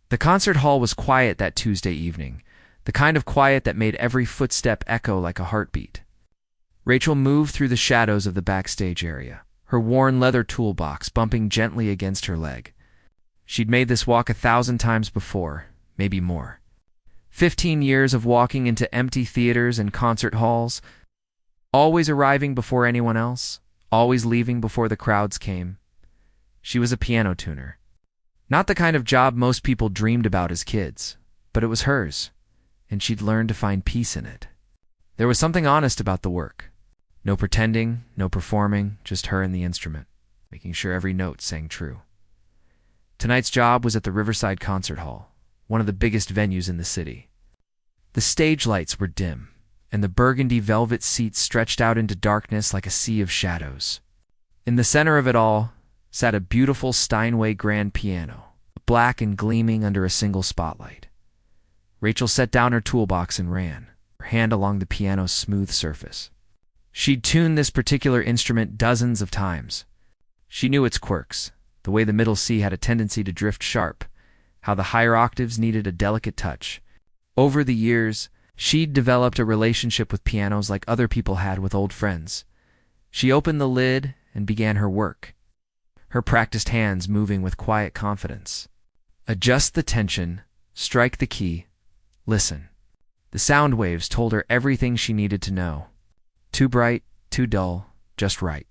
The concert hall was quiet that Tuesday evening, the kind of quiet that made every footstep echo like a heartbeat. Rachel moved through the shadows of the backstage area, her worn leather toolbox bumping gently against her leg. She'd made this walk 1,000 times before, maybe more. 15 years of walking into empty theaters and concert halls, always arriving before anyone else, always leaving before the crowds came. She was a piano tuner. Not the kind of job most people dreamed about as kids, but it was hers, and she'd learned to find peace in it. There was something honest about the work. No pretending, no performing, just her and the instrument, making sure every note sang true. Tonight's job was at the Riverside Concert Hall, one of the biggest venues in the city. The stage lights were dim, and the burgundy velvet seats stretched out into darkness like a sea of shadows. In the center of it all sat a beautiful Steinway grand piano, black and gleaming under a single spotlight. Rachel set down her toolbox and ran, her hand along the piano's smooth surface. She'd tuned this particular instrument dozens of times. She knew its quirks, the way the middle C had a tendency to drift sharp, how the higher octaves needed a delicate touch. Over the years, she'd developed a relationship with pianos like other people had with old friends. She opened the lid and began her work, her practiced hands moving with quiet confidence. Adjust the tension, strike the key, listen. The sound waves told her everything she needed to know. Too bright, too dull, just right.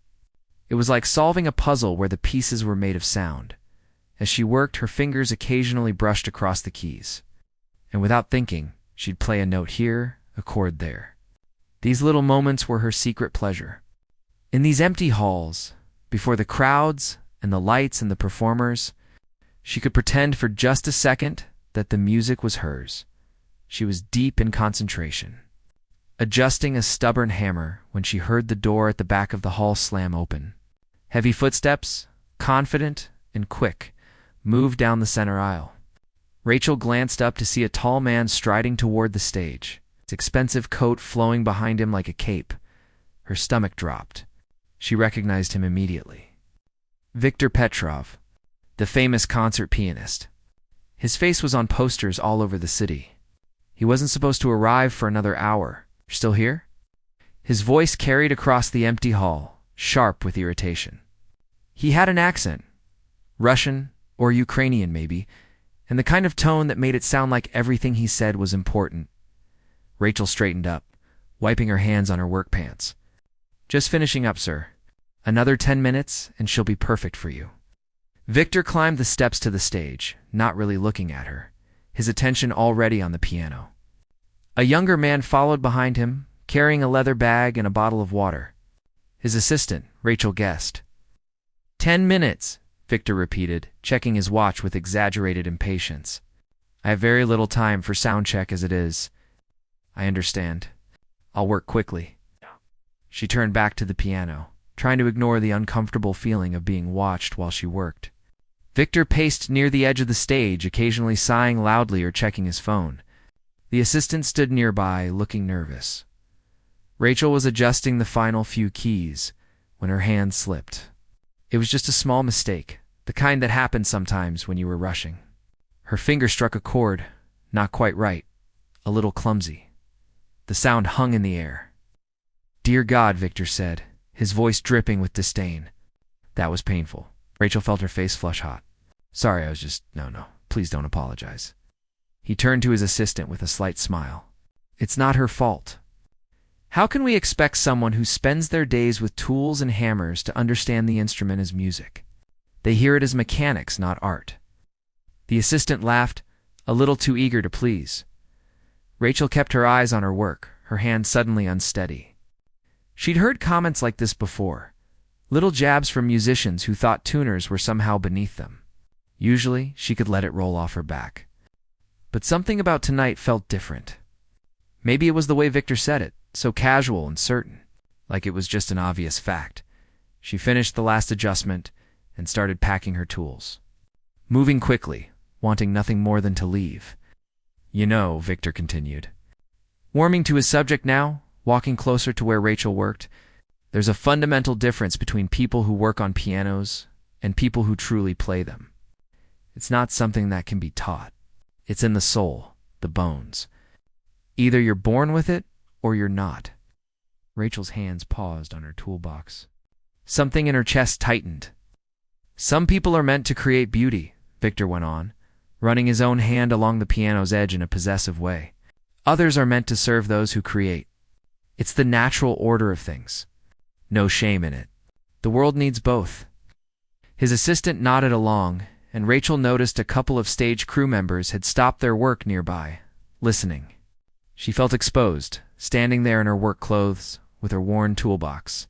It was like solving a puzzle where the pieces were made of sound. As she worked, her fingers occasionally brushed across the keys. And without thinking, she'd play a note here, a chord there. These little moments were her secret pleasure. In these empty halls, before the crowds and the lights and the performers, she could pretend for just a second that the music was hers. She was deep in concentration, adjusting a stubborn hammer when she heard the door at the back of the hall slam open. Heavy footsteps, confident and quick, moved down the center aisle. Rachel glanced up to see a tall man striding toward the stage, his expensive coat flowing behind him like a cape. Her stomach dropped. She recognized him immediately. Viktor Petrov, the famous concert pianist. His face was on posters all over the city. He wasn't supposed to arrive for another hour. Still here? His voice carried across the empty hall, sharp with irritation. He had an accent, Russian or Ukrainian maybe, and the kind of tone that made it sound like everything he said was important. Rachel straightened up, wiping her hands on her work pants. Just finishing up, sir. Another 10 minutes and she'll be perfect for you. Viktor climbed the steps to the stage, not really looking at her, his attention already on the piano. A younger man followed behind him, carrying a leather bag and a bottle of water. His assistant, Rachel guessed. 10 minutes, Viktor repeated, checking his watch with exaggerated impatience. I have very little time for sound check as it is. I understand. I'll work quickly. She turned back to the piano, trying to ignore the uncomfortable feeling of being watched while she worked. Viktor paced near the edge of the stage, occasionally sighing loudly or checking his phone. The assistant stood nearby, looking nervous. Rachel was adjusting the final few keys when her hand slipped. It was just a small mistake, the kind that happens sometimes when you were rushing. Her finger struck a chord, not quite right, a little clumsy. The sound hung in the air. Dear God, Viktor said, his voice dripping with disdain. That was painful. Rachel felt her face flush hot. Sorry, No, please don't apologize. He turned to his assistant with a slight smile. It's not her fault. How can we expect someone who spends their days with tools and hammers to understand the instrument as music? They hear it as mechanics, not art. The assistant laughed, a little too eager to please. Rachel kept her eyes on her work, her hand suddenly unsteady. She'd heard comments like this before, little jabs from musicians who thought tuners were somehow beneath them. Usually, she could let it roll off her back. But something about tonight felt different. Maybe it was the way Viktor said it, so casual and certain, like it was just an obvious fact. She finished the last adjustment and started packing her tools. Moving quickly, wanting nothing more than to leave. You know, Viktor continued. Warming to his subject now, walking closer to where Rachel worked, there's a fundamental difference between people who work on pianos and people who truly play them. It's not something that can be taught. It's in the soul, the bones. Either you're born with it, or you're not. Rachel's hands paused on her toolbox. Something in her chest tightened. Some people are meant to create beauty, Victor went on, running his own hand along the piano's edge in a possessive way. Others are meant to serve those who create. It's the natural order of things. No shame in it. The world needs both. His assistant nodded along, and Rachel noticed a couple of stage crew members had stopped their work nearby, listening. She felt exposed, standing there in her work clothes, with her worn toolbox,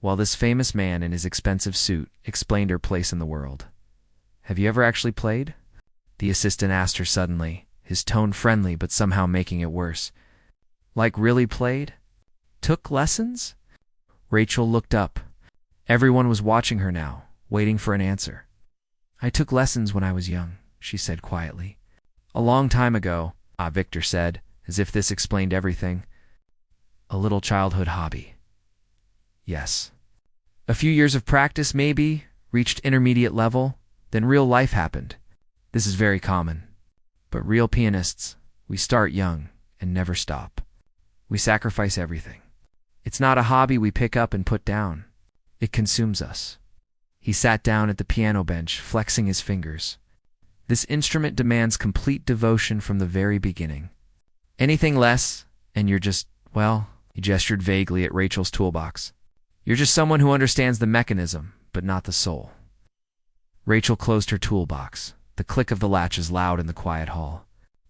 while this famous man in his expensive suit explained her place in the world. "Have you ever actually played?" the assistant asked her suddenly, his tone friendly but somehow making it worse. "Like really played? Took lessons?" Rachel looked up. Everyone was watching her now, waiting for an answer. "I took lessons when I was young," she said quietly. "A long time ago," Victor said, as if this explained everything. "A little childhood hobby." "Yes." "A few years of practice, maybe, reached intermediate level, then real life happened. This is very common. But real pianists, we start young and never stop. We sacrifice everything. It's not a hobby we pick up and put down. It consumes us." He sat down at the piano bench, flexing his fingers. "This instrument demands complete devotion from the very beginning. Anything less, and you're just, well," he gestured vaguely at Rachel's toolbox. "You're just someone who understands the mechanism, but not the soul." Rachel closed her toolbox, the click of the latches loud in the quiet hall.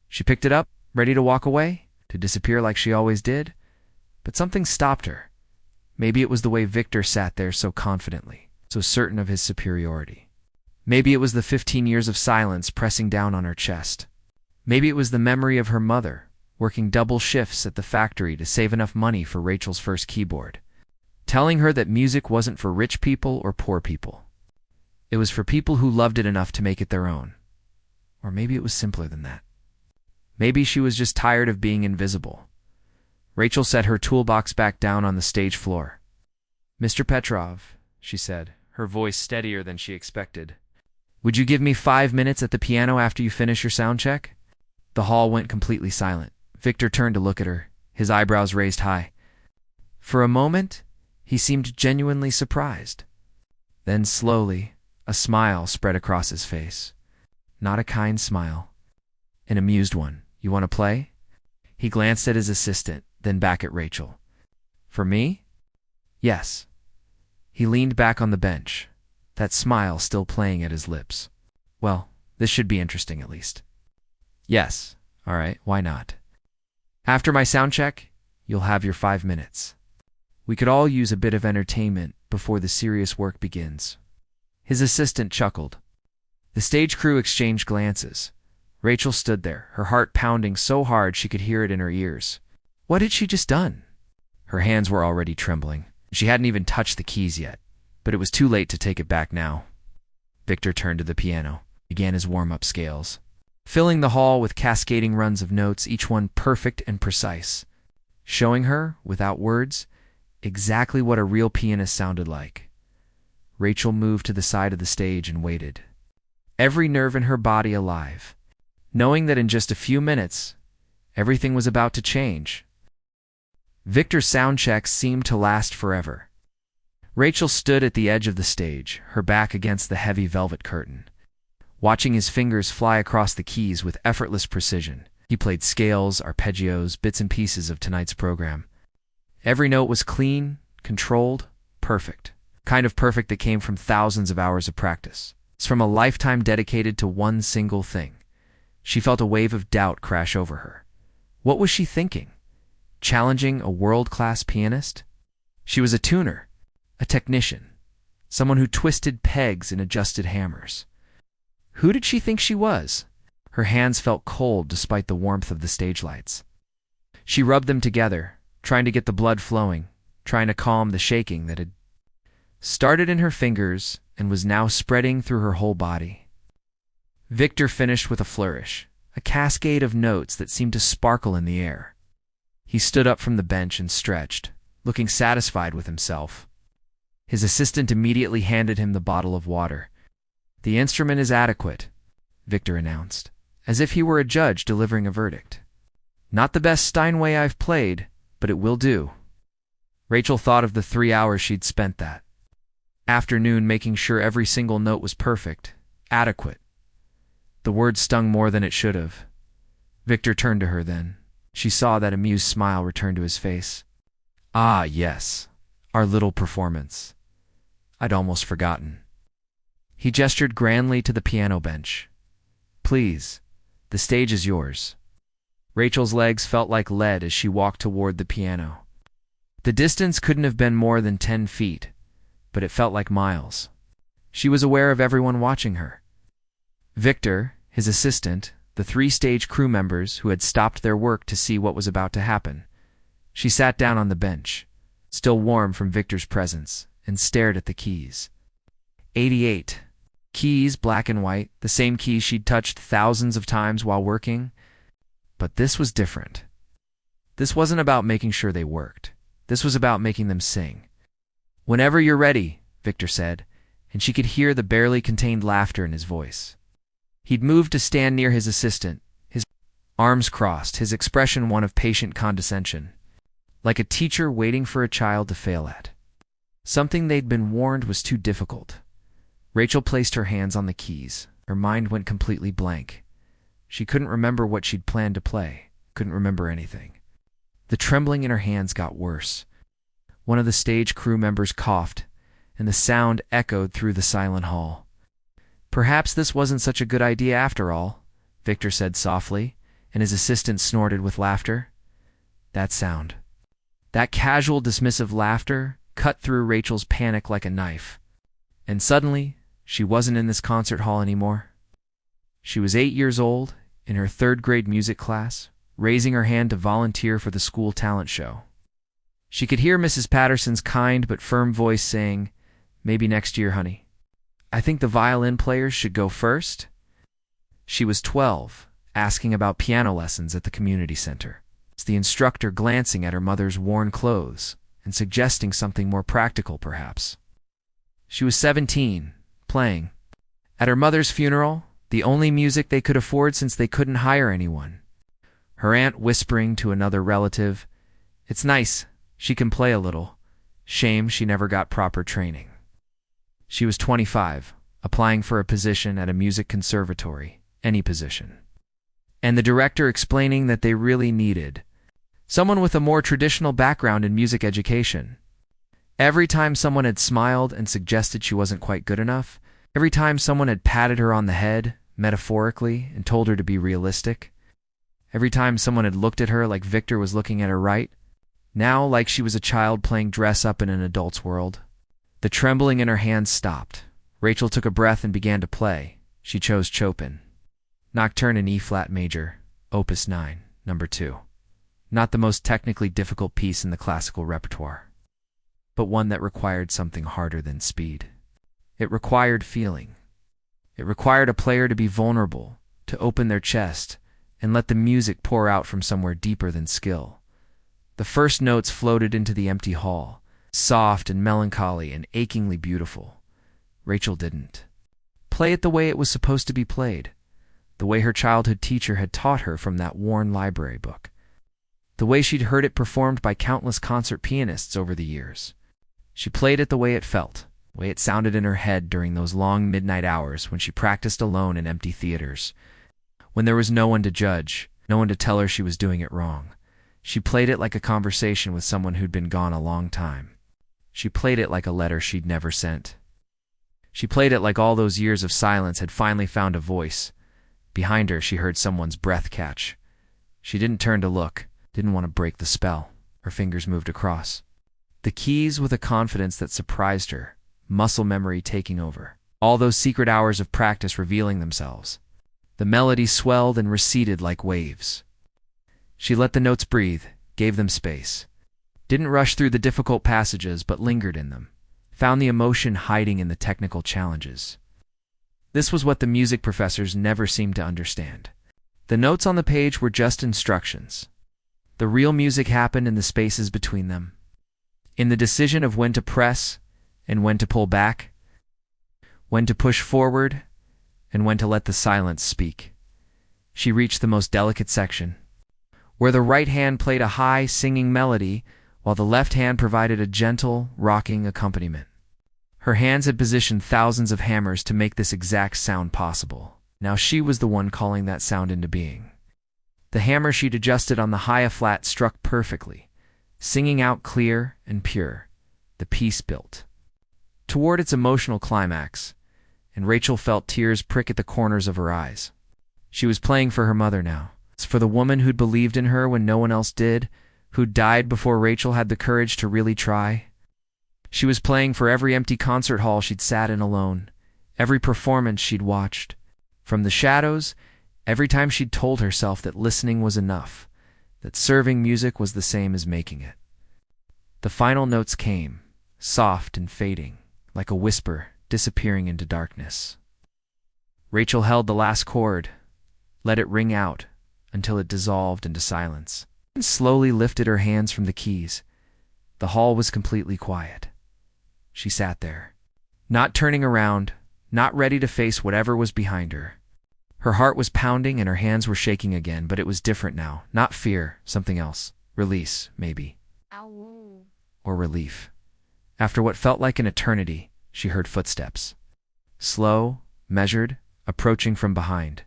She picked it up, ready to walk away, to disappear like she always did. But something stopped her. Maybe it was the way Victor sat there so confidently, so certain of his superiority. Maybe it was the 15 years of silence pressing down on her chest. Maybe it was the memory of her mother, working double shifts at the factory to save enough money for Rachel's first keyboard, telling her that music wasn't for rich people or poor people. It was for people who loved it enough to make it their own. Or maybe it was simpler than that. Maybe she was just tired of being invisible. Rachel set her toolbox back down on the stage floor. "Mr. Petrov," she said, her voice steadier than she expected, "would you give me 5 minutes at the piano after you finish your sound check?" The hall went completely silent. Victor turned to look at her, his eyebrows raised high. For a moment, he seemed genuinely surprised. Then slowly, a smile spread across his face. Not a kind smile. An amused one. "You want to play?" He glanced at his assistant, then back at Rachel. "For me?" "Yes." He leaned back on the bench, that smile still playing at his lips. "Well, this should be interesting at least." "Yes. All right, why not? After my sound check, you'll have your 5 minutes. We could all use a bit of entertainment before the serious work begins." His assistant chuckled. The stage crew exchanged glances. Rachel stood there, her heart pounding so hard she could hear it in her ears. What had she just done? Her hands were already trembling. She hadn't even touched the keys yet, but it was too late to take it back now. Victor turned to the piano, began his warm-up scales, filling the hall with cascading runs of notes, each one perfect and precise, showing her, without words, exactly what a real pianist sounded like. Rachel moved to the side of the stage and waited, every nerve in her body alive, knowing that in just a few minutes, everything was about to change. Victor's sound checks seemed to last forever. Rachel stood at the edge of the stage, her back against the heavy velvet curtain, watching his fingers fly across the keys with effortless precision. He played scales, arpeggios, bits and pieces of tonight's program. Every note was clean, controlled, perfect. Kind of perfect that came from thousands of hours of practice. It's from a lifetime dedicated to one single thing. She felt a wave of doubt crash over her. What was she thinking? Challenging a world-class pianist? She was a tuner, a technician, someone who twisted pegs and adjusted hammers. Who did she think she was? Her hands felt cold despite the warmth of the stage lights. She rubbed them together, trying to get the blood flowing, trying to calm the shaking that had started in her fingers and was now spreading through her whole body. Victor finished with a flourish, a cascade of notes that seemed to sparkle in the air. He stood up from the bench and stretched, looking satisfied with himself. His assistant immediately handed him the bottle of water. "The instrument is adequate," Victor announced, as if he were a judge delivering a verdict. "Not the best Steinway I've played, but it will do." Rachel thought of the 3 hours she'd spent that afternoon making sure every single note was perfect, adequate. The word stung more than it should have. Victor turned to her then. She saw that amused smile return to his face. "Ah, yes, our little performance. I'd almost forgotten." He gestured grandly to the piano bench. "Please, the stage is yours." Rachel's legs felt like lead as she walked toward the piano. The distance couldn't have been more than 10 feet, but it felt like miles. She was aware of everyone watching her. Victor, his assistant, the 3 stage crew members who had stopped their work to see what was about to happen. She sat down on the bench, still warm from Victor's presence, and stared at the keys. 88. Keys, black and white, the same keys she'd touched thousands of times while working. But this was different. This wasn't about making sure they worked. This was about making them sing. "Whenever you're ready," Victor said, and she could hear the barely contained laughter in his voice. He'd moved to stand near his assistant, his arms crossed, his expression one of patient condescension, like a teacher waiting for a child to fail at. Something they'd been warned was too difficult. Rachel placed her hands on the keys. Her mind went completely blank. She couldn't remember what she'd planned to play, couldn't remember anything. The trembling in her hands got worse. One of the stage crew members coughed, and the sound echoed through the silent hall. "Perhaps this wasn't such a good idea after all," Victor said softly, and his assistant snorted with laughter. That sound, that casual, dismissive laughter, cut through Rachel's panic like a knife. And suddenly, she wasn't in this concert hall anymore. She was 8 years old, in her 3rd grade music class, raising her hand to volunteer for the school talent show. She could hear Mrs. Patterson's kind but firm voice saying, "Maybe next year, honey. I think the violin players should go first." She was 12, asking about piano lessons at the community center. It's the instructor glancing at her mother's worn clothes and suggesting something more practical, perhaps. She was 17, playing. At her mother's funeral, the only music they could afford since they couldn't hire anyone. Her aunt whispering to another relative, "It's nice, she can play a little. Shame she never got proper training." She was 25, applying for a position at a music conservatory, any position. And the director explaining that they really needed someone with a more traditional background in music education. Every time someone had smiled and suggested she wasn't quite good enough, every time someone had patted her on the head, metaphorically, and told her to be realistic, every time someone had looked at her like Victor was looking at her right, now like she was a child playing dress-up in an adult's world. The trembling in her hands stopped. Rachel took a breath and began to play. She chose Chopin. Nocturne in E-flat major, Opus 9, number 2. Not the most technically difficult piece in the classical repertoire, but one that required something harder than speed. It required feeling. It required a player to be vulnerable, to open their chest, and let the music pour out from somewhere deeper than skill. The first notes floated into the empty hall, soft and melancholy and achingly beautiful. Rachel didn't play it the way it was supposed to be played, the way her childhood teacher had taught her from that worn library book, the way she'd heard it performed by countless concert pianists over the years. She played it the way it felt, the way it sounded in her head during those long midnight hours when she practiced alone in empty theaters, when there was no one to judge, no one to tell her she was doing it wrong. She played it like a conversation with someone who'd been gone a long time. She played it like a letter she'd never sent. She played it like all those years of silence had finally found a voice. Behind her, she heard someone's breath catch. She didn't turn to look, didn't want to break the spell. Her fingers moved across the keys with a confidence that surprised her, muscle memory taking over, all those secret hours of practice revealing themselves. The melody swelled and receded like waves. She let the notes breathe, gave them space. Didn't rush through the difficult passages, but lingered in them. Found the emotion hiding in the technical challenges. This was what the music professors never seemed to understand. The notes on the page were just instructions. The real music happened in the spaces between them. In the decision of when to press and when to pull back, when to push forward and when to let the silence speak. She reached the most delicate section, where the right hand played a high, singing melody, while the left hand provided a gentle, rocking accompaniment. Her hands had positioned thousands of hammers to make this exact sound possible. Now she was the one calling that sound into being. The hammer she'd adjusted on the high flat struck perfectly, singing out clear and pure. The piece built toward its emotional climax, and Rachel felt tears prick at the corners of her eyes. She was playing for her mother now. It's for the woman who'd believed in her when no one else did, who'd died before Rachel had the courage to really try. She was playing for every empty concert hall she'd sat in alone, every performance she'd watched. From the shadows, every time she'd told herself that listening was enough, that serving music was the same as making it. The final notes came, soft and fading, like a whisper disappearing into darkness. Rachel held the last chord, let it ring out until it dissolved into silence, and slowly lifted her hands from the keys. The hall was completely quiet. She sat there, not turning around, not ready to face whatever was behind her. Her heart was pounding and her hands were shaking again, but it was different now. Not fear, something else. Release, maybe. Ow. Or relief. After what felt like an eternity, she heard footsteps. Slow, measured, approaching from behind.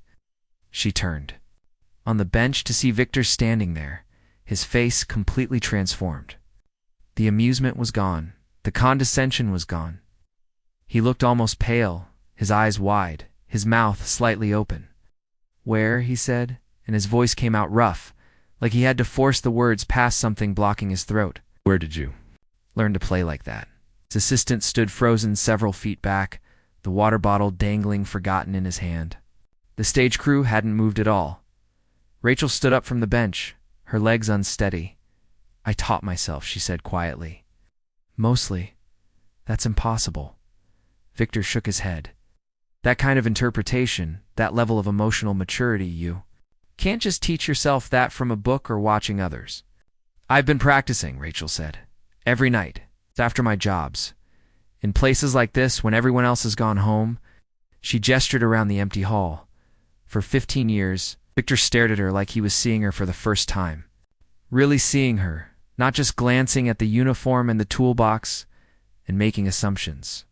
She turned. On the bench to see Victor standing there, his face completely transformed. The amusement was gone. The condescension was gone. He looked almost pale, his eyes wide, his mouth slightly open. "Where?" he said, and his voice came out rough, like he had to force the words past something blocking his throat. "Where did you learn to play like that?" His assistant stood frozen several feet back, the water bottle dangling forgotten in his hand. The stage crew hadn't moved at all. Rachel stood up from the bench, her legs unsteady. "I taught myself," she said quietly. "Mostly. That's impossible." Victor shook his head. "That kind of interpretation, that level of emotional maturity, you can't just teach yourself that from a book or watching others." "I've been practicing," Rachel said. "Every night. It's after my jobs. In places like this, when everyone else has gone home." She gestured around the empty hall. For 15 years, Victor stared at her like he was seeing her for the first time. Really seeing her, not just glancing at the uniform and the toolbox and making assumptions.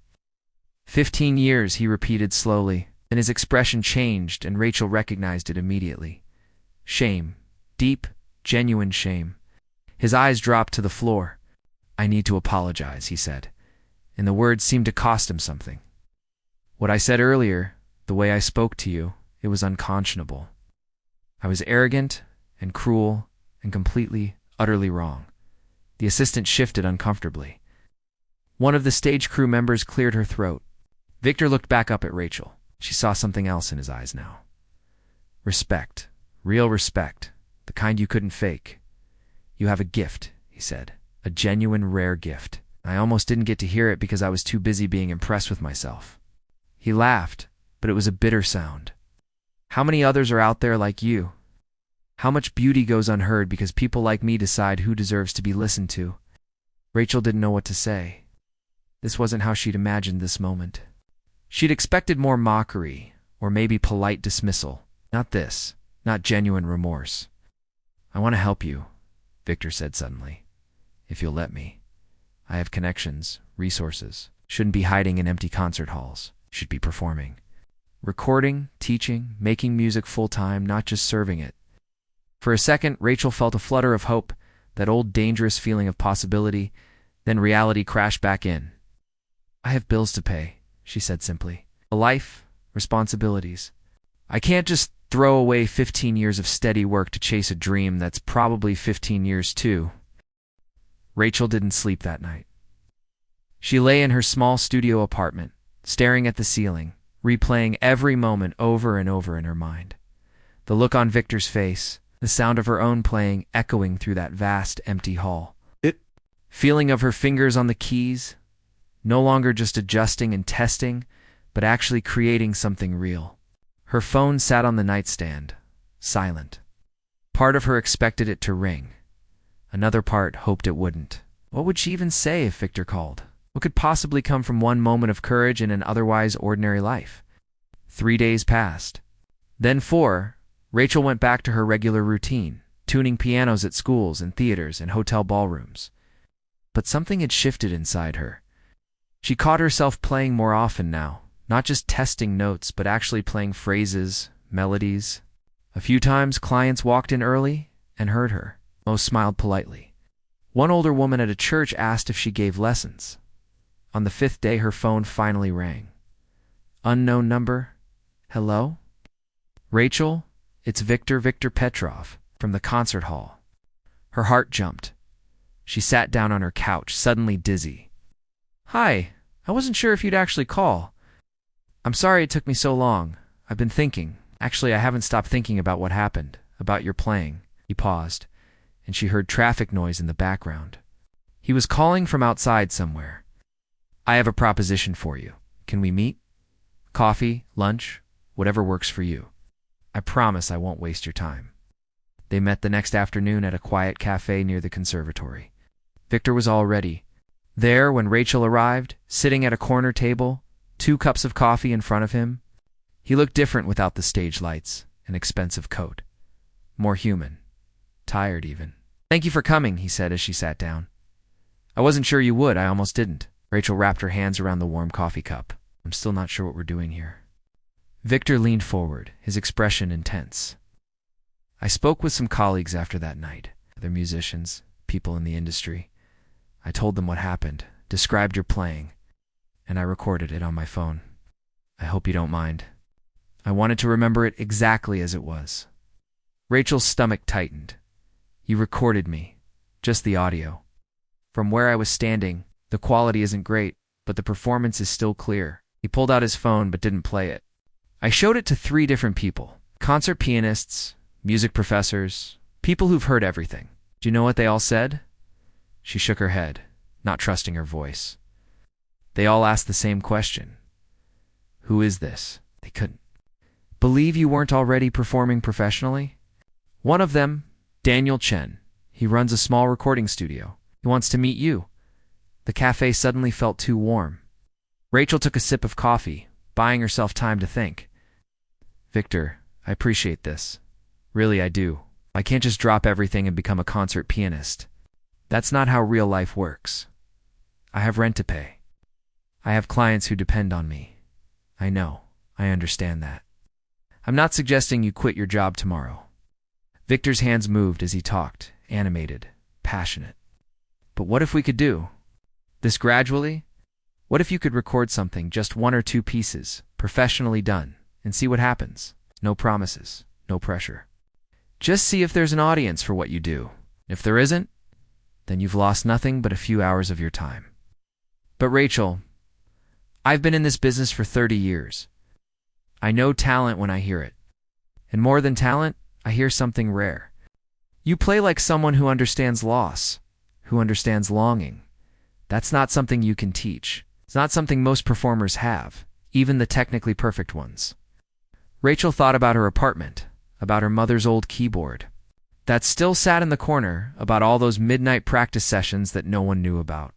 15 years, he repeated slowly, and his expression changed and Rachel recognized it immediately. Shame. Deep, genuine shame. His eyes dropped to the floor. "I need to apologize," he said, and the words seemed to cost him something. "What I said earlier, the way I spoke to you, it was unconscionable. I was arrogant and cruel and completely, utterly wrong." The assistant shifted uncomfortably. One of the stage crew members cleared her throat. Victor looked back up at Rachel. She saw something else in his eyes now. Respect. Real respect. The kind you couldn't fake. "You have a gift," he said. "A genuine, rare gift. I almost didn't get to hear it because I was too busy being impressed with myself." He laughed, but it was a bitter sound. "How many others are out there like you? How much beauty goes unheard because people like me decide who deserves to be listened to?" Rachel didn't know what to say. This wasn't how she'd imagined this moment. She'd expected more mockery, or maybe polite dismissal. Not this, not genuine remorse. "I want to help you," Victor said suddenly. "If you'll let me. I have connections, resources. Shouldn't be hiding in empty concert halls. Should be performing. Recording, teaching, making music full-time, not just serving it." For a second, Rachel felt a flutter of hope, that old dangerous feeling of possibility, then reality crashed back in. "I have bills to pay," she said simply. "A life, responsibilities. I can't just throw away 15 years of steady work to chase a dream that's probably 15 years too." Rachel didn't sleep that night. She lay in her small studio apartment, staring at the ceiling, replaying every moment over and over in her mind. The look on Victor's face, the sound of her own playing echoing through that vast, empty hall. Feeling of her fingers on the keys, no longer just adjusting and testing, but actually creating something real. Her phone sat on the nightstand, silent. Part of her expected it to ring. Another part hoped it wouldn't. What would she even say if Victor called? What could possibly come from one moment of courage in an otherwise ordinary life? 3 days passed. Then 4, Rachel went back to her regular routine, tuning pianos at schools and theaters and hotel ballrooms. But something had shifted inside her. She caught herself playing more often now, not just testing notes, but actually playing phrases, melodies. A few times, clients walked in early and heard her. Most smiled politely. One older woman at a church asked if she gave lessons. On the 5th day, her phone finally rang. Unknown number. Hello? Rachel, it's Victor Petrov from the concert hall. Her heart jumped. She sat down on her couch, suddenly dizzy. Hi, I wasn't sure if you'd actually call. I'm sorry it took me so long. I've been thinking. Actually, I haven't stopped thinking about what happened, about your playing. He paused, and she heard traffic noise in the background. He was calling from outside somewhere. I have a proposition for you. Can we meet? Coffee, lunch, whatever works for you. I promise I won't waste your time. They met the next afternoon at a quiet cafe near the conservatory. Victor was all ready. There, when Rachel arrived, sitting at a corner table, 2 cups of coffee in front of him. He looked different without the stage lights and expensive coat. More human. Tired, even. Thank you for coming, he said as she sat down. I wasn't sure you would. I almost didn't. Rachel wrapped her hands around the warm coffee cup. I'm still not sure what we're doing here. Victor leaned forward, his expression intense. I spoke with some colleagues after that night. Other musicians, people in the industry. I told them what happened, described your playing, and I recorded it on my phone. I hope you don't mind. I wanted to remember it exactly as it was. Rachel's stomach tightened. You recorded me, just the audio. From where I was standing, the quality isn't great, but the performance is still clear. He pulled out his phone but didn't play it. I showed it to 3 different people. Concert pianists, music professors, people who've heard everything. Do you know what they all said? She shook her head, not trusting her voice. They all asked the same question. Who is this? They couldn't believe you weren't already performing professionally. One of them, Daniel Chen. He runs a small recording studio. He wants to meet you. The cafe suddenly felt too warm. Rachel took a sip of coffee, buying herself time to think. Victor, I appreciate this. Really, I do. I can't just drop everything and become a concert pianist. That's not how real life works. I have rent to pay. I have clients who depend on me. I know. I understand that. I'm not suggesting you quit your job tomorrow. Victor's hands moved as he talked, animated, passionate. But what if we could do this gradually? What if you could record something, just 1 or 2 pieces, professionally done, and see what happens? No promises, no pressure. Just see if there's an audience for what you do. If there isn't, then you've lost nothing but a few hours of your time. But Rachel, I've been in this business for 30 years. I know talent when I hear it. And more than talent, I hear something rare. You play like someone who understands loss, who understands longing. That's not something you can teach. It's not something most performers have, even the technically perfect ones. Rachel thought about her apartment, about her mother's old keyboard that still sat in the corner, about all those midnight practice sessions that no one knew about.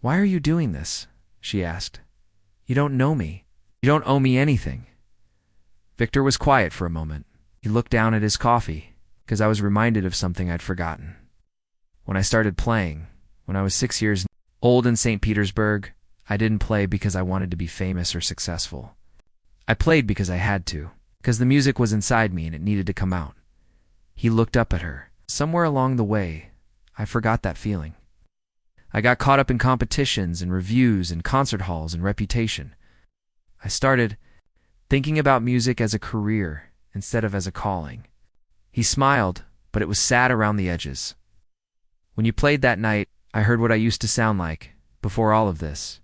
Why are you doing this? She asked. You don't know me. You don't owe me anything. Victor was quiet for a moment. He looked down at his coffee, because I was reminded of something I'd forgotten. When I started playing, when I was 6 years old in St. Petersburg, I didn't play because I wanted to be famous or successful. I played because I had to, because the music was inside me and it needed to come out. He looked up at her. Somewhere along the way, I forgot that feeling. I got caught up in competitions and reviews and concert halls and reputation. I started thinking about music as a career instead of as a calling. He smiled, but it was sad around the edges. When you played that night, I heard what I used to sound like before all of this.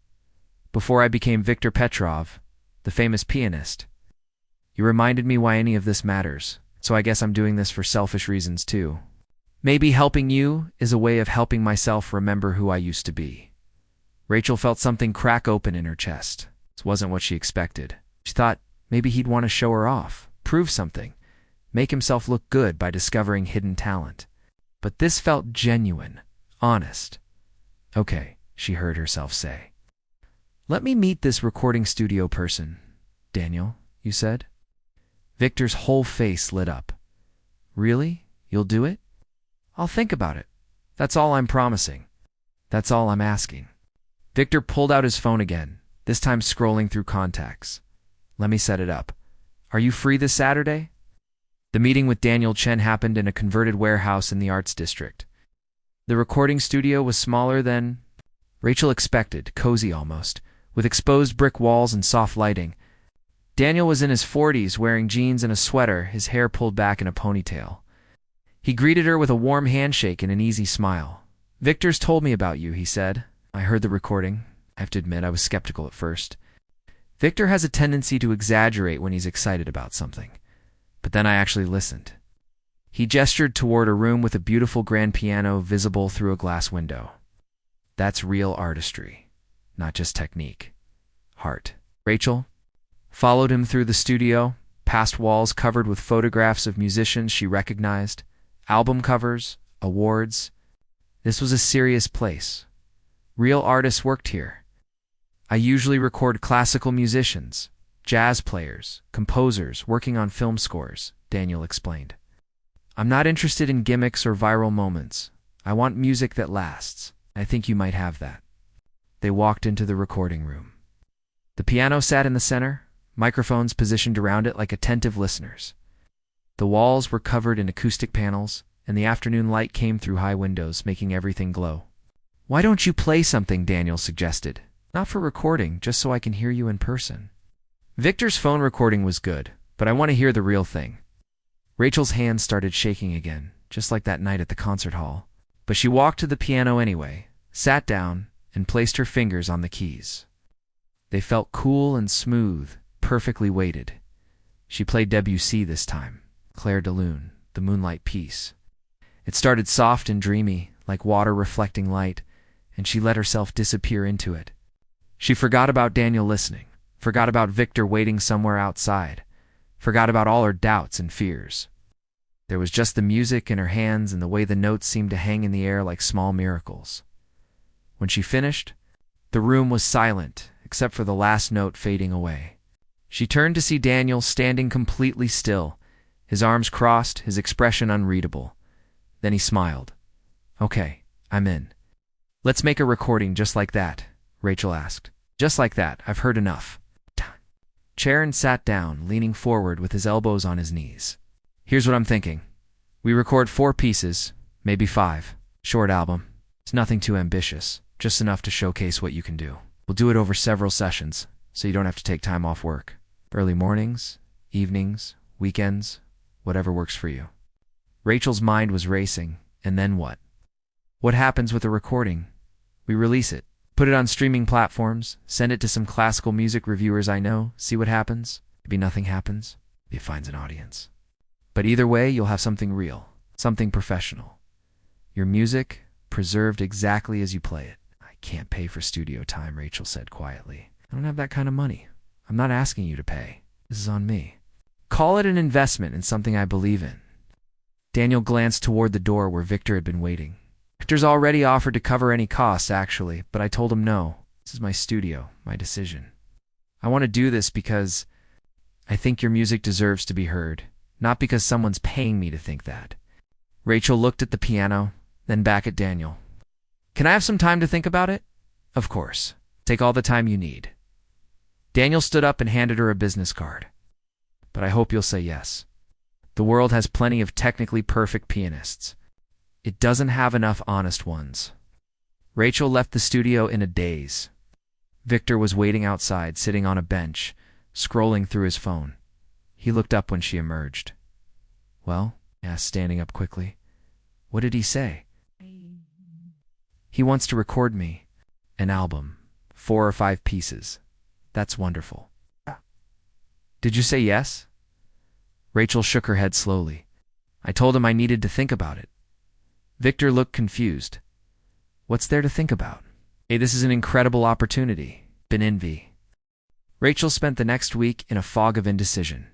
Before I became Victor Petrov, the famous pianist. You reminded me why any of this matters, so I guess I'm doing this for selfish reasons too. Maybe helping you is a way of helping myself remember who I used to be. Rachel felt something crack open in her chest. This wasn't what she expected. She thought maybe he'd want to show her off, prove something, make himself look good by discovering hidden talent. But this felt genuine, honest. Okay, she heard herself say. Let me meet this recording studio person. Daniel, you said? Victor's whole face lit up. Really? You'll do it? I'll think about it. That's all I'm promising. That's all I'm asking. Victor pulled out his phone again, this time scrolling through contacts. Let me set it up. Are you free this Saturday? The meeting with Daniel Chen happened in a converted warehouse in the Arts District. The recording studio was smaller than Rachel expected, cozy almost, with exposed brick walls and soft lighting. Daniel was in his 40s, wearing jeans and a sweater, his hair pulled back in a ponytail. He greeted her with a warm handshake and an easy smile. Victor's told me about you, he said. I heard the recording. I have to admit, I was skeptical at first. Victor has a tendency to exaggerate when he's excited about something. But then I actually listened. He gestured toward a room with a beautiful grand piano visible through a glass window. That's real artistry, not just technique. Heart. Rachel followed him through the studio, past walls covered with photographs of musicians she recognized, album covers, awards. This was a serious place. Real artists worked here. I usually record classical musicians, jazz players, composers working on film scores, Daniel explained. I'm not interested in gimmicks or viral moments. I want music that lasts. I think you might have that. They walked into the recording room. The piano sat in the center, microphones positioned around it like attentive listeners. The walls were covered in acoustic panels, and the afternoon light came through high windows, making everything glow. Why don't you play something, Daniel suggested. Not for recording, just so I can hear you in person. Victor's phone recording was good, but I want to hear the real thing. Rachel's hands started shaking again, just like that night at the concert hall. But she walked to the piano anyway, sat down, and placed her fingers on the keys. They felt cool and smooth, perfectly weighted. She played Debussy this time, Clair de Lune, the Moonlight Piece. It started soft and dreamy, like water reflecting light, and she let herself disappear into it. She forgot about Daniel listening, forgot about Victor waiting somewhere outside, forgot about all her doubts and fears. There was just the music in her hands and the way the notes seemed to hang in the air like small miracles. When she finished, the room was silent, except for the last note fading away. She turned to see Daniel standing completely still, his arms crossed, his expression unreadable. Then he smiled. Okay, I'm in. Let's make a recording just like that, Rachel asked. Just like that, I've heard enough. Charon sat down, leaning forward with his elbows on his knees. Here's what I'm thinking. We record 4 pieces, maybe 5. Short album. It's nothing too ambitious, just enough to showcase what you can do. We'll do it over several sessions, so you don't have to take time off work. Early mornings, evenings, weekends, whatever works for you. Rachel's mind was racing, and then what? What happens with a recording? We release it. Put it on streaming platforms, send it to some classical music reviewers I know, see what happens. Maybe nothing happens. Maybe it finds an audience. But either way, you'll have something real, something professional. Your music, preserved exactly as you play it. I can't pay for studio time, Rachel said quietly. I don't have that kind of money. I'm not asking you to pay. This is on me. Call it an investment in something I believe in. Daniel glanced toward the door where Victor had been waiting. Victor's already offered to cover any costs, actually, but I told him no. This is my studio, my decision. I want to do this because I think your music deserves to be heard, not because someone's paying me to think that. Rachel looked at the piano, then back at Daniel. Can I have some time to think about it? Of course. Take all the time you need. Daniel stood up and handed her a business card. But I hope you'll say yes. The world has plenty of technically perfect pianists. It doesn't have enough honest ones. Rachel left the studio in a daze. Victor was waiting outside, sitting on a bench, scrolling through his phone. He looked up when she emerged. Well, he asked, standing up quickly. What did he say? He wants to record me. An album. 4 or 5 pieces. That's wonderful. Did you say yes? Rachel shook her head slowly. I told him I needed to think about it. Victor looked confused. What's there to think about? Hey, this is an incredible opportunity. Been envy. Rachel spent the next week in a fog of indecision.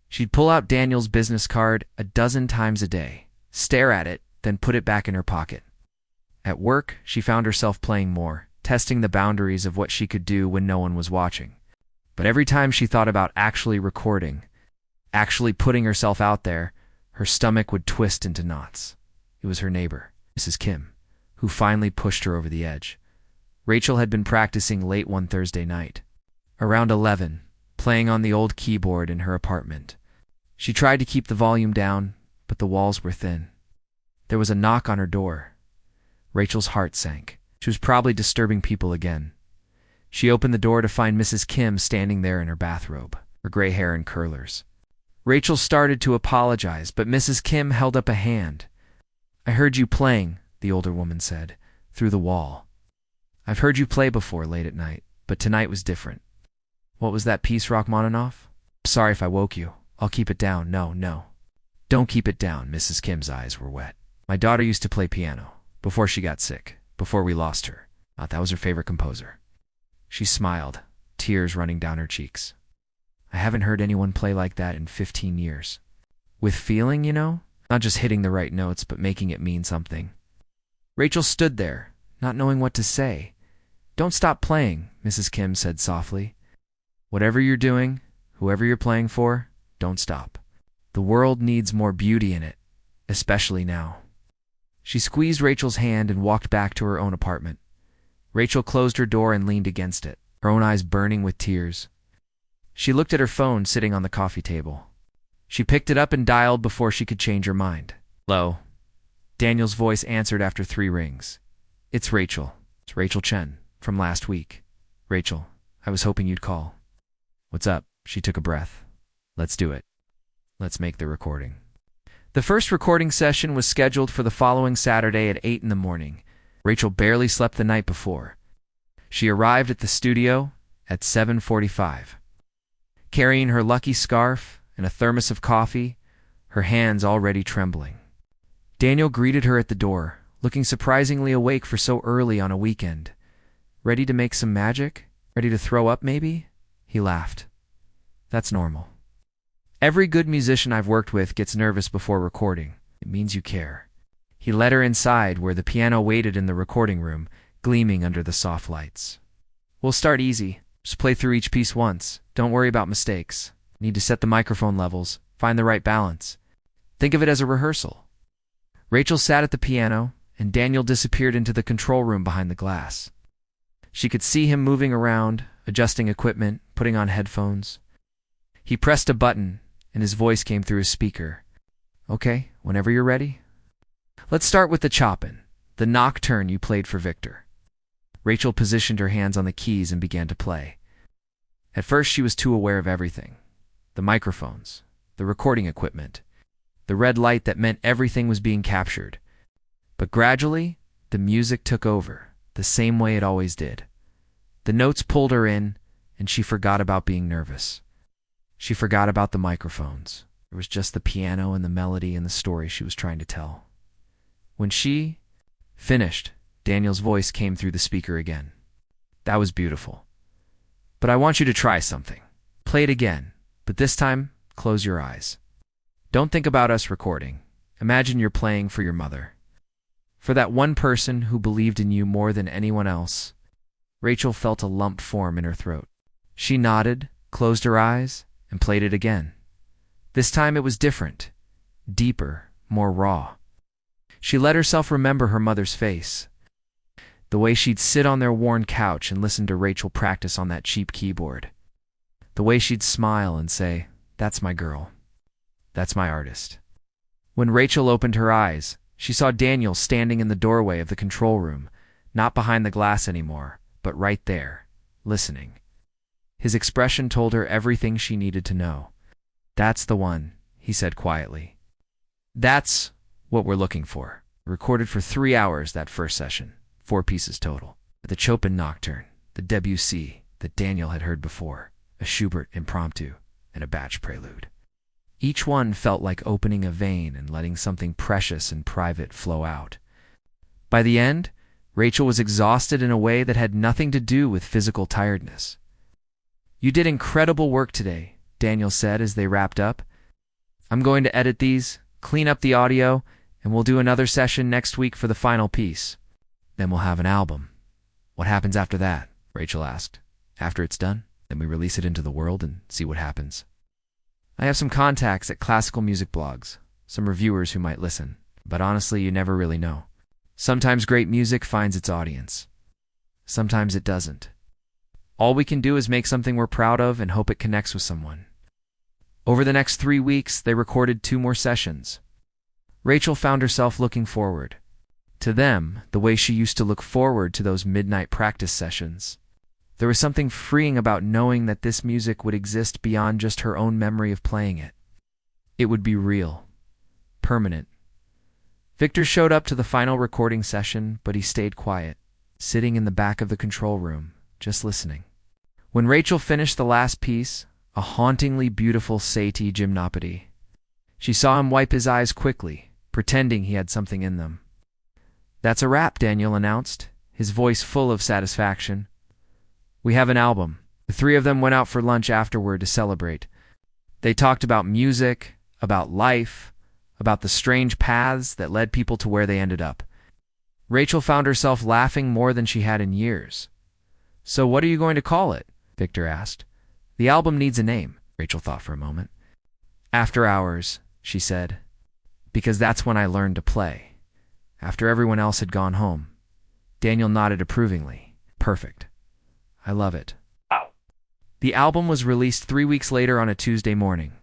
She'd pull out Daniel's business card a dozen times a day, stare at it, then put it back in her pocket. At work, she found herself playing more, testing the boundaries of what she could do when no one was watching. But every time she thought about actually recording, actually putting herself out there, Her stomach would twist into knots. It was her neighbor, Mrs. Kim, who finally pushed her over the edge. Rachel had been practicing late one Thursday night, around 11, playing on the old keyboard in her apartment. She tried to keep the volume down, but the walls were thin. There was a knock on her door. Rachel's heart sank. She was probably disturbing people again. She opened the door to find Mrs. Kim standing there in her bathrobe, her gray hair in curlers. Rachel started to apologize, but Mrs. Kim held up a hand. "I heard you playing," the older woman said, through the wall. "I've heard you play before late at night, but tonight was different." "What was that piece, Rachmaninoff?" "Sorry if I woke you. I'll keep it down." No. "Don't keep it down." Mrs. Kim's eyes were wet. "My daughter used to play piano, before she got sick, before we lost her. That was her favorite composer." She smiled, tears running down her cheeks. "I haven't heard anyone play like that in 15 years. With feeling, you know? Not just hitting the right notes, but making it mean something." Rachel stood there, not knowing what to say. "Don't stop playing," Mrs. Kim said softly. "Whatever you're doing, whoever you're playing for, don't stop. The world needs more beauty in it, especially now." She squeezed Rachel's hand and walked back to her own apartment. Rachel closed her door and leaned against it, her own eyes burning with tears. She looked at her phone sitting on the coffee table. She picked it up and dialed before she could change her mind. "Hello." Daniel's voice answered after 3 rings. "It's Rachel. It's Rachel Chen, from last week." "Rachel, I was hoping you'd call." "What's up?" She took a breath. "Let's do it. Let's make the recording." The first recording session was scheduled for the following Saturday at 8 in the morning. Rachel barely slept the night before. She arrived at the studio at 7:45. Carrying her lucky scarf and a thermos of coffee, her hands already trembling. Daniel greeted her at the door, looking surprisingly awake for so early on a weekend. "Ready to make some magic? Ready to throw up, maybe?" He laughed. "That's normal. Every good musician I've worked with gets nervous before recording. It means you care." He led her inside where the piano waited in the recording room, gleaming under the soft lights. "We'll start easy. Just play through each piece once. Don't worry about mistakes. Need to set the microphone levels, find the right balance. Think of it as a rehearsal." Rachel sat at the piano, and Daniel disappeared into the control room behind the glass. She could see him moving around, adjusting equipment, putting on headphones. He pressed a button, and his voice came through his speaker. "Okay, whenever you're ready. Let's start with the Chopin, the nocturne you played for Victor." Rachel positioned her hands on the keys and began to play. At first she was too aware of everything. The microphones, the recording equipment, the red light that meant everything was being captured. But gradually, the music took over, the same way it always did. The notes pulled her in, and she forgot about being nervous. She forgot about the microphones. There was just the piano and the melody and the story she was trying to tell. When she finished, Daniel's voice came through the speaker again. "That was beautiful. But I want you to try something. Play it again, but this time, close your eyes. Don't think about us recording. Imagine you're playing for your mother. For that one person who believed in you more than anyone else." Rachel felt a lump form in her throat. She nodded, closed her eyes, and played it again. This time it was different, deeper, more raw. She let herself remember her mother's face, the way she'd sit on their worn couch and listen to Rachel practice on that cheap keyboard, the way she'd smile and say, "That's my girl. That's my artist." When Rachel opened her eyes, she saw Daniel standing in the doorway of the control room, not behind the glass anymore, but right there, listening. His expression told her everything she needed to know. "That's the one," he said quietly. "That's what we're looking for." Recorded for 3 hours that first session, 4 pieces total. The Chopin Nocturne, the Debussy that Daniel had heard before, a Schubert impromptu, and a Bach prelude. Each one felt like opening a vein and letting something precious and private flow out. By the end, Rachel was exhausted in a way that had nothing to do with physical tiredness. "You did incredible work today," Daniel said as they wrapped up. "I'm going to edit these, clean up the audio, and we'll do another session next week for the final piece. Then we'll have an album." "What happens after that?" Rachel asked. "After it's done, then we release it into the world and see what happens. I have some contacts at classical music blogs. some reviewers who might listen. But honestly, you never really know. Sometimes great music finds its audience. Sometimes it doesn't. All we can do is make something we're proud of and hope it connects with someone. Over the next 3 weeks, they recorded 2 more sessions. Rachel found herself looking forward to them the way she used to look forward to those midnight practice sessions. There was something freeing about knowing that this music would exist beyond just her own memory of playing it. It would be real, permanent. Victor showed up to the final recording session, but he stayed quiet, sitting in the back of the control room, just listening. When Rachel finished the last piece, a hauntingly beautiful Satie gymnopody, she saw him wipe his eyes quickly, pretending he had something in them. "That's a wrap," Daniel announced, his voice full of satisfaction. "We have an album." The 3 of them went out for lunch afterward to celebrate. They talked about music, about life, about the strange paths that led people to where they ended up. Rachel found herself laughing more than she had in years. "So what are you going to call it?" Victor asked. "The album needs a name." Rachel thought for a moment. "After Hours," she said, "because that's when I learned to play. After everyone else had gone home." Daniel nodded approvingly. "Perfect. I love it." Wow. The album was released 3 weeks later on a Tuesday morning.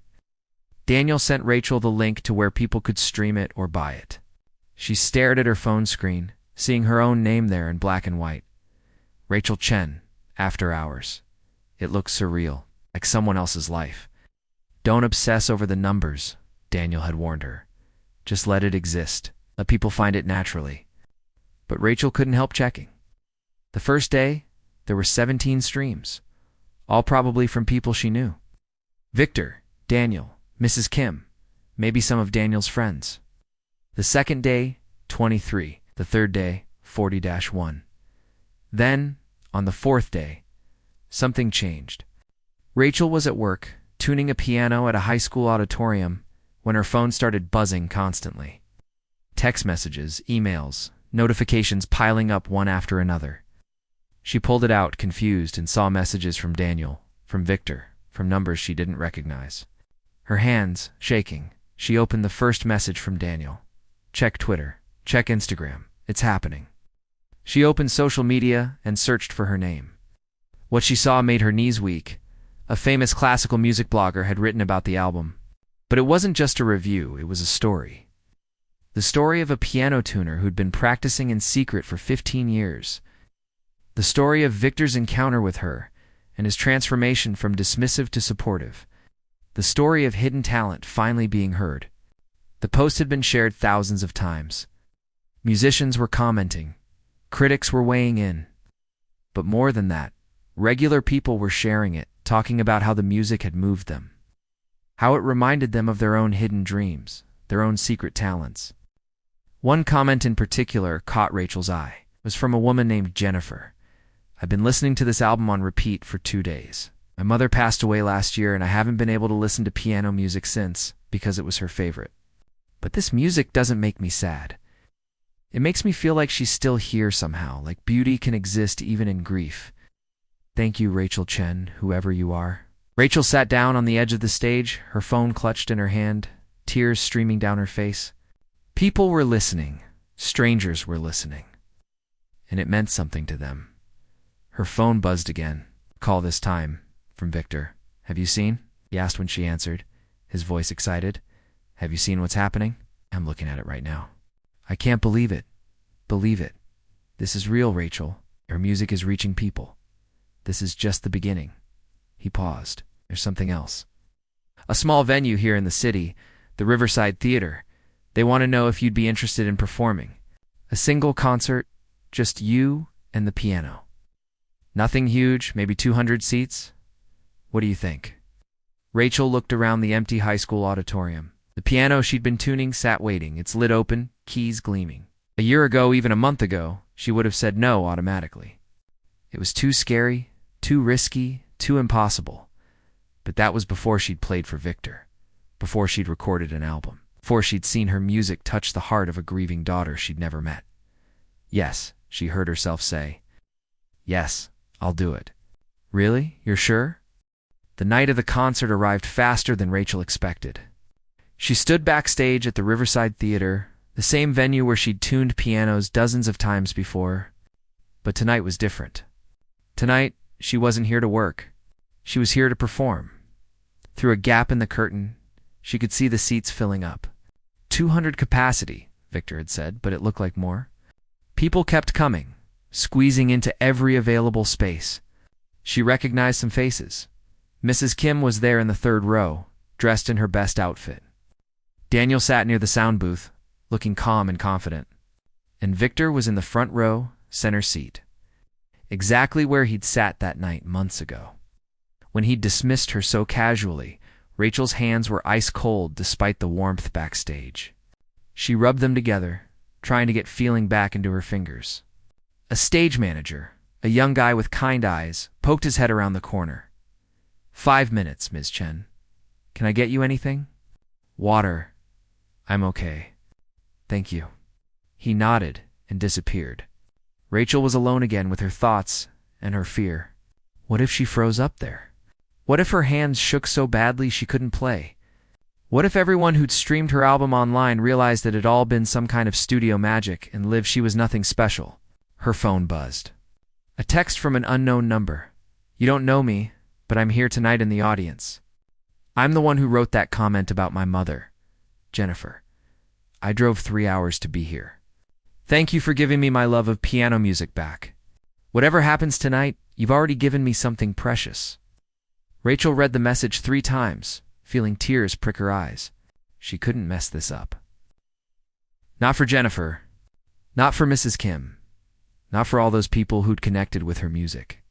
Daniel sent Rachel the link to where people could stream it or buy it. She stared at her phone screen, seeing her own name there in black and white. Rachel Chen, After Hours. It looked surreal, like someone else's life. "Don't obsess over the numbers," Daniel had warned her. "Just let it exist. Let people find it naturally." But Rachel couldn't help checking. The first day, there were 17 streams, all probably from people she knew. Victor, Daniel, Mrs. Kim, maybe some of Daniel's friends. The second day, 23. The third day, 40-1. Then, on the 4th day, something changed. Rachel was at work, tuning a piano at a high school auditorium, when her phone started buzzing constantly. Text messages, emails, notifications piling up one after another. She pulled it out, confused, and saw messages from Daniel, from Victor, from numbers she didn't recognize. Her hands shaking, she opened the first message from Daniel. "Check Twitter. Check Instagram. It's happening." She opened social media and searched for her name. What she saw made her knees weak. A famous classical music blogger had written about the album. But it wasn't just a review, it was a story. The story of a piano tuner who'd been practicing in secret for 15 years. The story of Victor's encounter with her and his transformation from dismissive to supportive. The story of hidden talent finally being heard. The post had been shared thousands of times. Musicians were commenting. Critics were weighing in. But more than that, regular people were sharing it, talking about how the music had moved them. How it reminded them of their own hidden dreams, their own secret talents. One comment in particular caught Rachel's eye. It was from a woman named Jennifer. "I've been listening to this album on repeat for 2 days. My mother passed away last year and I haven't been able to listen to piano music since because it was her favorite. But this music doesn't make me sad. It makes me feel like she's still here somehow, like beauty can exist even in grief. Thank you, Rachel Chen, whoever you are." Rachel sat down on the edge of the stage, her phone clutched in her hand, tears streaming down her face. People were listening. Strangers were listening. And it meant something to them. Her phone buzzed again. Call this time, from Victor. "Have you seen?" he asked when she answered, his voice excited. "Have you seen what's happening? I'm looking at it right now. I can't believe it. Believe it. This is real, Rachel. Your music is reaching people. This is just the beginning." He paused. "There's something else. A small venue here in the city, the Riverside Theater. They want to know if you'd be interested in performing. A single concert, just you and the piano. Nothing huge, maybe 200 seats. What do you think?" Rachel looked around the empty high school auditorium. The piano she'd been tuning sat waiting, its lid open, keys gleaming. A year ago, even a month ago, she would have said no automatically. It was too scary, too risky, too impossible. But that was before she'd played for Victor, before she'd recorded an album, before she'd seen her music touch the heart of a grieving daughter she'd never met. "Yes," she heard herself say. "Yes, I'll do it." "Really? You're sure?" The night of the concert arrived faster than Rachel expected. She stood backstage at the Riverside Theater, the same venue where she'd tuned pianos dozens of times before. But tonight was different. Tonight, she wasn't here to work. She was here to perform. Through a gap in the curtain, she could see the seats filling up. 200 capacity, Victor had said, but it looked like more. People kept coming, squeezing into every available space. She recognized some faces. Mrs. Kim was there in the third row, dressed in her best outfit. Daniel sat near the sound booth, looking calm and confident. And Victor was in the front row, center seat. Exactly where he'd sat that night months ago. When he'd dismissed her so casually, Rachel's hands were ice cold despite the warmth backstage. She rubbed them together, trying to get feeling back into her fingers. A stage manager, a young guy with kind eyes, poked his head around the corner. 5 minutes, Ms. Chen. Can I get you anything? Water. I'm okay. Thank you. He nodded and disappeared. Rachel was alone again with her thoughts and her fear. What if she froze up there? What if her hands shook so badly she couldn't play? What if everyone who'd streamed her album online realized that it had all been some kind of studio magic and lived she was nothing special? Her phone buzzed. A text from an unknown number. You don't know me, but I'm here tonight in the audience. I'm the one who wrote that comment about my mother, Jennifer. I drove 3 hours to be here. Thank you for giving me my love of piano music back. Whatever happens tonight, you've already given me something precious. Rachel read the message 3 times, feeling tears prick her eyes. She couldn't mess this up. Not for Jennifer. Not for Mrs. Kim. Not for all those people who'd connected with her music.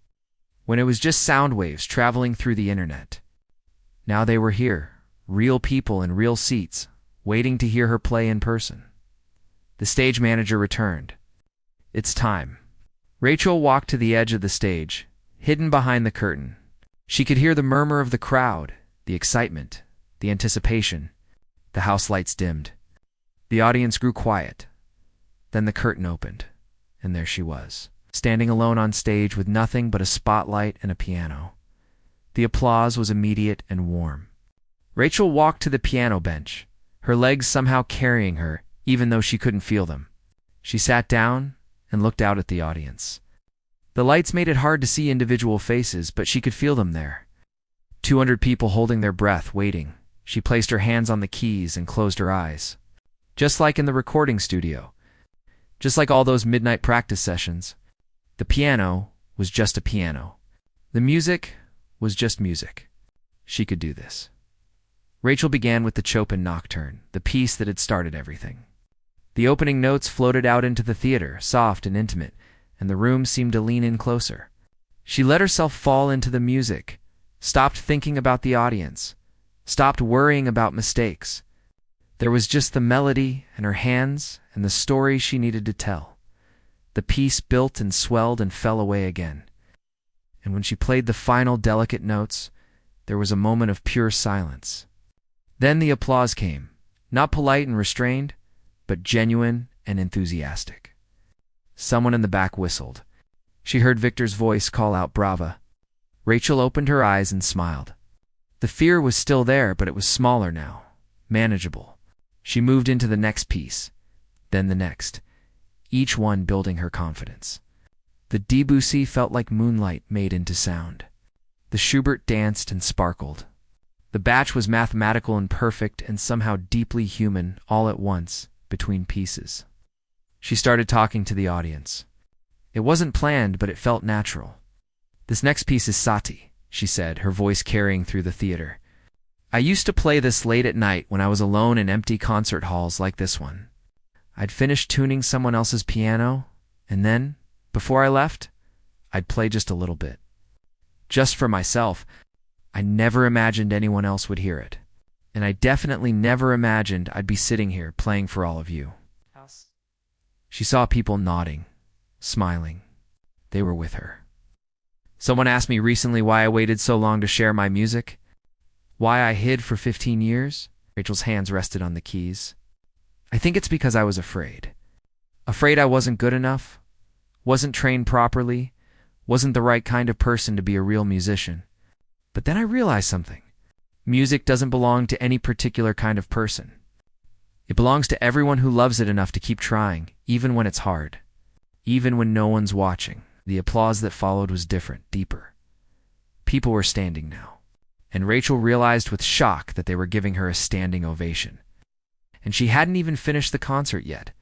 When it was just sound waves traveling through the internet. Now they were here, real people in real seats, waiting to hear her play in person. The stage manager returned. It's time. Rachel walked to the edge of the stage, hidden behind the curtain. She could hear the murmur of the crowd, the excitement, the anticipation. The house lights dimmed. The audience grew quiet. Then the curtain opened, and there she was, standing alone on stage with nothing but a spotlight and a piano. The applause was immediate and warm. Rachel walked to the piano bench, her legs somehow carrying her, even though she couldn't feel them. She sat down and looked out at the audience. The lights made it hard to see individual faces, but she could feel them there. 200 people holding their breath, waiting. She placed her hands on the keys and closed her eyes. Just like in the recording studio. Just like all those midnight practice sessions. The piano was just a piano. The music was just music. She could do this. Rachel began with the Chopin Nocturne, the piece that had started everything. The opening notes floated out into the theater, soft and intimate, and the room seemed to lean in closer. She let herself fall into the music, stopped thinking about the audience, stopped worrying about mistakes. There was just the melody and her hands and the story she needed to tell. The piece built and swelled and fell away again. And when she played the final delicate notes, there was a moment of pure silence. Then the applause came, not polite and restrained, but genuine and enthusiastic. Someone in the back whistled. She heard Victor's voice call out "Brava." Rachel opened her eyes and smiled. The fear was still there, but it was smaller now, manageable. She moved into the next piece, then the next, each one building her confidence. The Debussy felt like moonlight made into sound. The Schubert danced and sparkled. The Bach was mathematical and perfect and somehow deeply human all at once, between pieces. She started talking to the audience. It wasn't planned, but it felt natural. This next piece is Sati, she said, her voice carrying through the theater. I used to play this late at night when I was alone in empty concert halls like this one. I'd finish tuning someone else's piano, and then, before I left, I'd play just a little bit. Just for myself. I never imagined anyone else would hear it. And I definitely never imagined I'd be sitting here playing for all of you. She saw people nodding, smiling. They were with her. Someone asked me recently why I waited so long to share my music. Why I hid for 15 years? Rachel's hands rested on the keys. I think it's because I was afraid. Afraid I wasn't good enough, wasn't trained properly, wasn't the right kind of person to be a real musician. But then I realized something. Music doesn't belong to any particular kind of person. It belongs to everyone who loves it enough to keep trying, even when it's hard. Even when no one's watching. The applause that followed was different, deeper. People were standing now, and Rachel realized with shock that they were giving her a standing ovation. And she hadn't even finished the concert yet.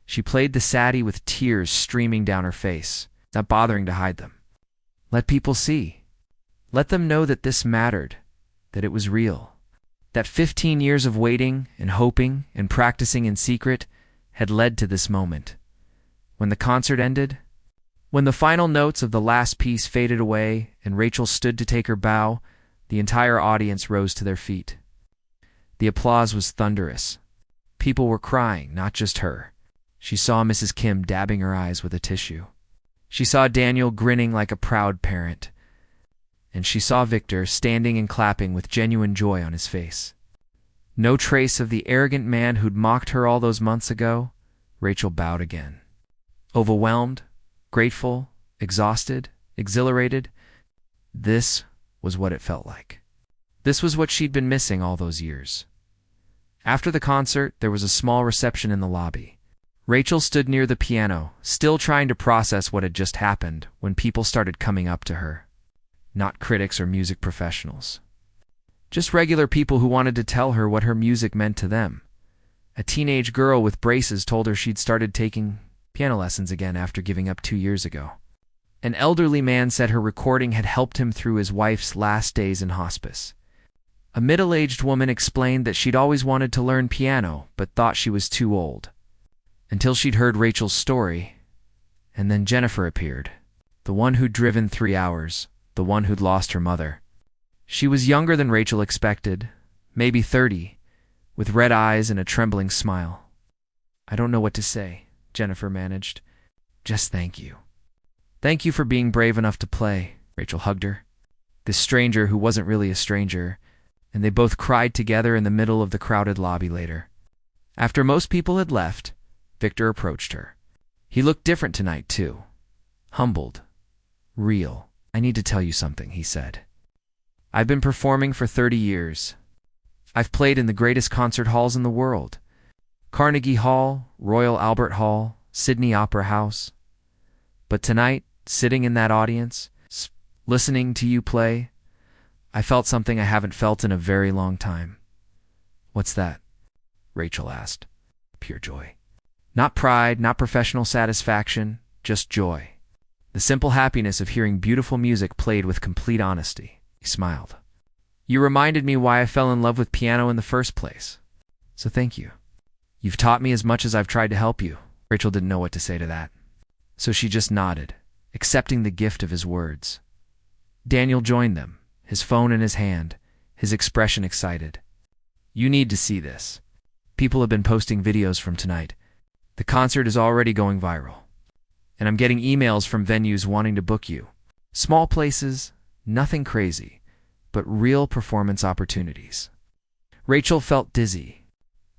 She played the Satie with tears streaming down her face, not bothering to hide them. Let people see. Let them know that this mattered, that it was real. That 15 years of waiting and hoping and practicing in secret had led to this moment. When the concert ended, when the final notes of the last piece faded away and Rachel stood to take her bow, the entire audience rose to their feet. The applause was thunderous. People were crying, not just her. She saw Mrs. Kim dabbing her eyes with a tissue. She saw Daniel grinning like a proud parent. And she saw Victor standing and clapping with genuine joy on his face. No trace of the arrogant man who'd mocked her all those months ago. Rachel bowed again. Overwhelmed, grateful, exhausted, exhilarated. This was what it felt like. This was what she'd been missing all those years. After the concert, there was a small reception in the lobby. Rachel stood near the piano, still trying to process what had just happened, when people started coming up to her. Not critics or music professionals. Just regular people who wanted to tell her what her music meant to them. A teenage girl with braces told her she'd started taking piano lessons again after giving up 2 years ago. An elderly man said her recording had helped him through his wife's last days in hospice. A middle-aged woman explained that she'd always wanted to learn piano, but thought she was too old. Until she'd heard Rachel's story, and then Jennifer appeared. The one who'd driven 3 hours, the one who'd lost her mother. She was younger than Rachel expected, maybe 30, with red eyes and a trembling smile. "I don't know what to say," Jennifer managed. "Just thank you. Thank you for being brave enough to play." Rachel hugged her. This stranger who wasn't really a stranger, and they both cried together in the middle of the crowded lobby later. After most people had left, Victor approached her. He looked different tonight, too. Humbled. Real. "I need to tell you something," he said. "I've been performing for 30 years. I've played in the greatest concert halls in the world. Carnegie Hall, Royal Albert Hall, Sydney Opera House. But tonight, sitting in that audience, listening to you play, I felt something I haven't felt in a very long time." "What's that?" Rachel asked. "Pure joy. Not pride, not professional satisfaction, just joy. The simple happiness of hearing beautiful music played with complete honesty." He smiled. "You reminded me why I fell in love with piano in the first place. So thank you. You've taught me as much as I've tried to help you." Rachel didn't know what to say to that. So she just nodded, accepting the gift of his words. Daniel joined them, his phone in his hand, his expression excited. "You need to see this. People have been posting videos from tonight. The concert is already going viral. And I'm getting emails from venues wanting to book you. Small places, nothing crazy, but real performance opportunities." Rachel felt dizzy.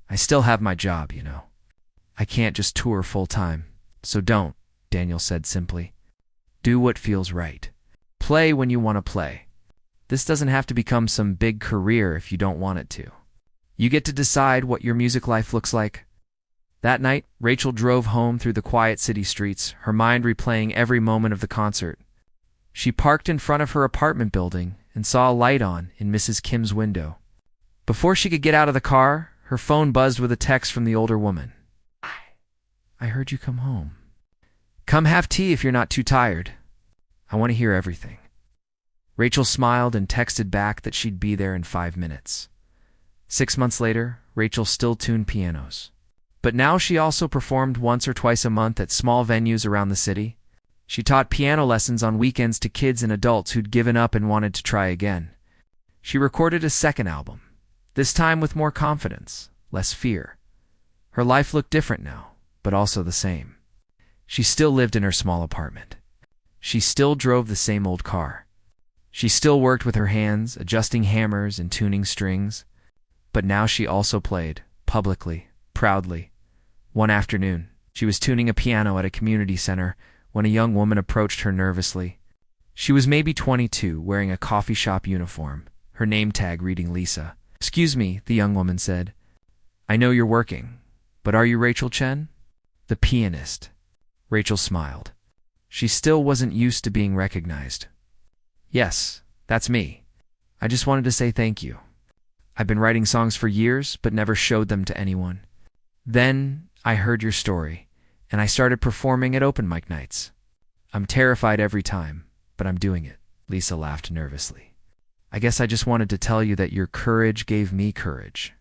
"I still have my job, you know. I can't just tour full-time. So don't," Daniel said simply. "Do what feels right. Play when you want to play. This doesn't have to become some big career if you don't want it to. You get to decide what your music life looks like." That night, Rachel drove home through the quiet city streets, her mind replaying every moment of the concert. She parked in front of her apartment building and saw a light on in Mrs. Kim's window. Before she could get out of the car, her phone buzzed with a text from the older woman. "I heard you come home. Come have tea if you're not too tired. I want to hear everything." Rachel smiled and texted back that she'd be there in 5 minutes. 6 months later, Rachel still tuned pianos. But now she also performed once or twice a month at small venues around the city. She taught piano lessons on weekends to kids and adults who'd given up and wanted to try again. She recorded a second album, this time with more confidence, less fear. Her life looked different now, but also the same. She still lived in her small apartment. She still drove the same old car. She still worked with her hands, adjusting hammers and tuning strings. But now she also played, publicly, proudly. One afternoon, she was tuning a piano at a community center when a young woman approached her nervously. She was maybe 22, wearing a coffee shop uniform, her name tag reading Lisa. "Excuse me," the young woman said. "I know you're working, but are you Rachel Chen?" "The pianist." Rachel smiled. She still wasn't used to being recognized. "Yes, that's me. I just wanted to say thank you. I've been writing songs for years, but never showed them to anyone. Then I heard your story, and I started performing at open mic nights. I'm terrified every time, but I'm doing it." Lisa laughed nervously. "I guess I just wanted to tell you that your courage gave me courage."